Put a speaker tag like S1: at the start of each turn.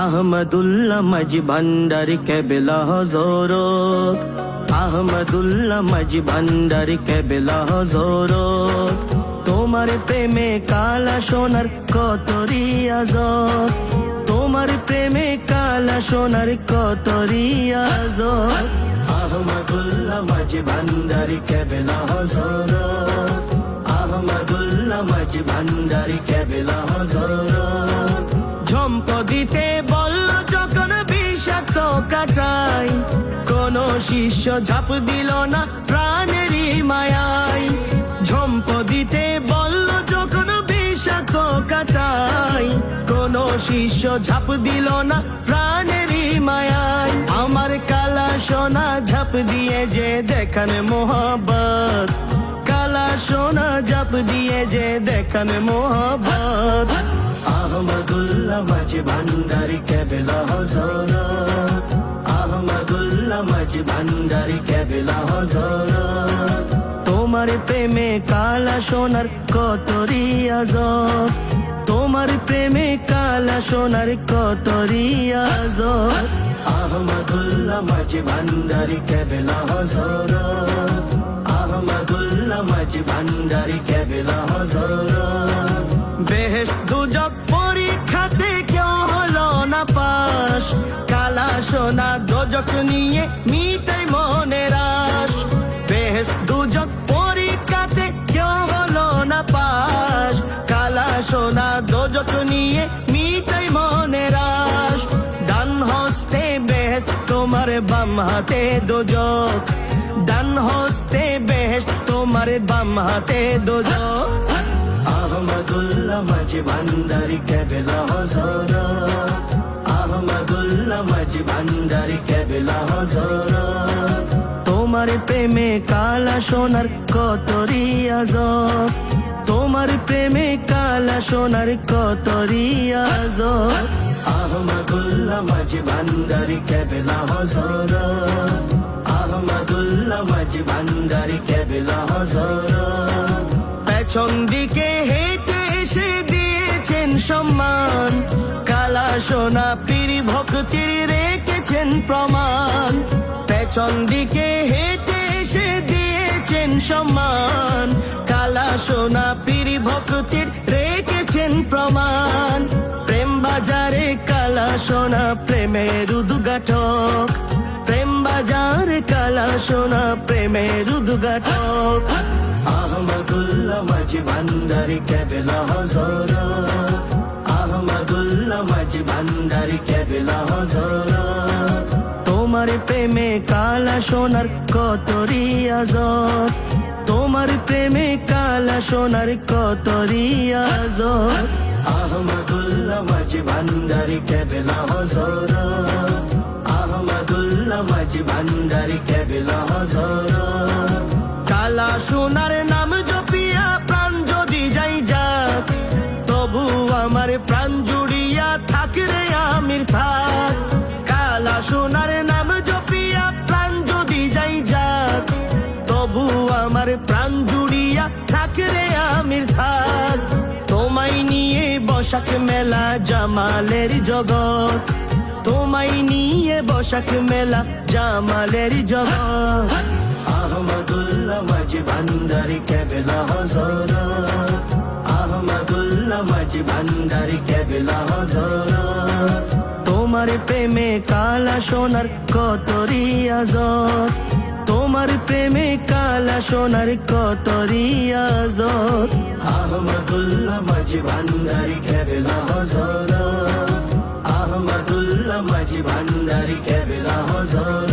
S1: আহমদুল্লাহ মাঝি ভান্ডারী কেবলা হযরত, আহমদুল্লাহ মাঝি ভান্ডারী কেবলা হযরত। তোমার প্রেমে কালা সোনার কত রিয়াজত, তোমার প্রেমে কালা সোনার কত রিয়াজত। আহমদুল্লাহ মাঝি ভান্ডারী কেবলা হযরত, আহমদুল্লাহ মাঝি ভান্ডারী কেবলা হযরত। ঝম্পদিতে বলল যখন বিষাক্ত কাটাই, কোন শিষ্য ঝাঁপ দিল না প্রাণেরই মায়াই। ঝম্পদিতে বলল যখন বিষাক্ত কাটাই, কোন শিষ্য ঝাঁপ দিল না প্রাণেরই মায়াই। আমার কালা সোনা ঝাঁপ দিয়ে যে দেখান মোহব্বত, কালা সোনা ঝাঁপ দিয়ে যে দেখান মোহব্বত। আহমদুল্লাহ মাঝি ভান্ডারী কেবলা হযরত, আহমদুল্লাহ মাঝি ভান্ডারী কেবলা হযরত। তোমার প্রেমে কালা সোনার কত রিয়াজত, তোমার প্রেমে কালা সোনার কত রিয়াজত। আহমদুল্লাহ মাঝি ভান্ডারী কেবলা হযরত, আহমদুল্লাহ মাঝি ভান্ডারী কেবলা হযরত। বেহেশত দুজক পরীক্ষাতে কেউ হলো না পাস, কালা সোনা দোজক নিয়ে মিটাই মনের আশ। বেহেশত দুজক পরীক্ষাতে কেউ হলো না পাস, কালা সোনা দোজক নিয়ে মিটাই মনের আশ। ডান হস্তে বেহেশত তোমার বাম হাতে দোজক, ডান হস্তে বেহেশত তোমার বাম হাতে দোজক। আহমদুল্লাহ মাঝি ভান্ডারী কেবলা হযরত, আহমদুল্লাহ মাঝি ভান্ডারী কেবলা হযরত। তোমার প্রেমে কালা সোনার কত রিয়াজত, তোমার প্রেমে কালা সোনার কত রিয়াজত। আহমদুল্লাহ মাঝি ভান্ডারী কেবলা হযরত, আহমদুল্লাহ মাঝি ভান্ডারী কেবলা হযরত। পেছন দিকে হেঁটে এসে দিয়েছেন সম্মান, কালা সোনা পীর ভক্তির রেখেছেন প্রমাণ। পেছন দিকে হেঁটে এসে দিয়েছেন সম্মান, কালা সোনা পীর ভক্তির রেখেছেন প্রমাণ। প্রেম বাজারে কালা সোনা প্রেমের উদ্ঘাটক, প্রেম বাজারে কালা সোনা প্রেমের উদ্ঘাটক। আহমদুল্লাহ মাঝি ভান্ডারী কেবলা হযরত, আহমদুল্লাহ মাঝি ভান্ডারী কেবলা হযরত। তোমার প্রেমে কালা সোনার কত রিয়াজত, তোমার প্রেমে কালা সোনার কত রিয়াজত। আহমদুল্লাহ মাঝি ভান্ডারী কেবলা হযরত, আহমদুল্লাহ মাঝি ভান্ডারী কেবলা হযরত। কালা সোনার নাম জপিয়া প্রাণ যদি যাই যাক, তবু আমার প্রাণ জুড়িয়া থাক রে আমির থাক। কালা সোনার নাম জপিয়া প্রাণ যদি যাই যাক, তবু আমার প্রাণ জুড়িয়া থাক রে আমির থাক। তোমায় নিয়ে বসাক মেলা জামালের জগৎ, তোমায় নিয়ে বসাক মেলা জামালের জগৎ। আহমদুল্লাহ মাঝি ভান্ডারী কেবলা হযরত, আহমদুল্লাহ মাঝি ভান্ডারী কেবলা হযরত। তোমার প্রেমে কালা সোনার কত রিয়াজত, তোমার প্রেমে কালা সোনার কত রিয়াজত। আহমদুল্লাহ মাঝি ভান্ডারী কেবলা হযরত, আহমদুল্লাহ মাঝি ভান্ডারী কেবলা হযরত।